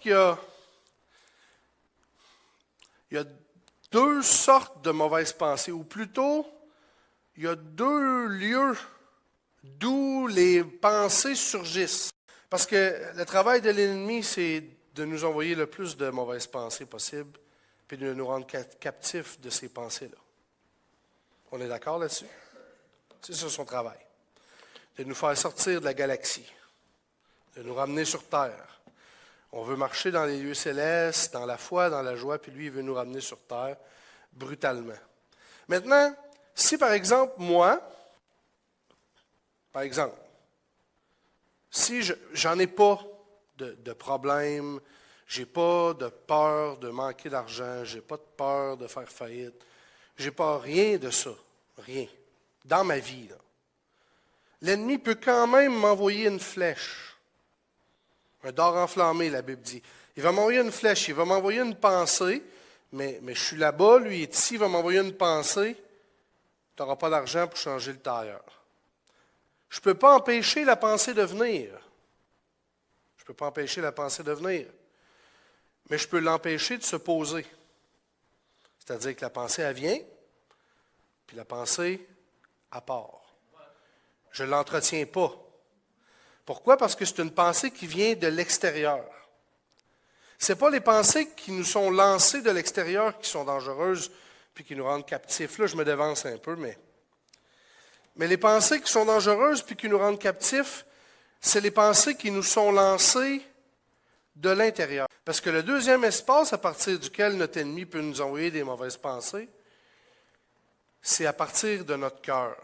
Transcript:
il y a deux sortes de mauvaises pensées, ou plutôt, il y a deux lieux d'où les pensées surgissent. Parce que le travail de l'ennemi, c'est de nous envoyer le plus de mauvaises pensées possible, puis de nous rendre captifs de ces pensées-là. On est d'accord là-dessus? C'est ça son travail. De nous faire sortir de la galaxie, de nous ramener sur Terre. On veut marcher dans les lieux célestes, dans la foi, dans la joie, puis lui, il veut nous ramener sur Terre brutalement. Maintenant, si par exemple, moi, si j'en ai pas de problème, j'ai pas de peur de manquer d'argent, j'ai pas de peur de faire faillite, j'ai pas rien de ça, rien, dans ma vie, là. L'ennemi peut quand même m'envoyer une flèche, un dard enflammé, la Bible dit. Il va m'envoyer une flèche, il va m'envoyer une pensée, mais je suis là-bas, lui il est ici, il va m'envoyer une pensée, tu n'auras pas d'argent pour changer le tailleur. Je ne peux pas empêcher la pensée de venir. Je ne peux pas empêcher la pensée de venir. Mais je peux l'empêcher de se poser. C'est-à-dire que la pensée, elle vient, puis la pensée, elle part. Je ne l'entretiens pas. Pourquoi? Parce que c'est une pensée qui vient de l'extérieur. Ce n'est pas les pensées qui nous sont lancées de l'extérieur qui sont dangereuses puis qui nous rendent captifs. Là, je me dévance un peu, mais les pensées qui sont dangereuses puis qui nous rendent captifs, c'est les pensées qui nous sont lancées de l'intérieur. Parce que le deuxième espace à partir duquel notre ennemi peut nous envoyer des mauvaises pensées, c'est à partir de notre cœur.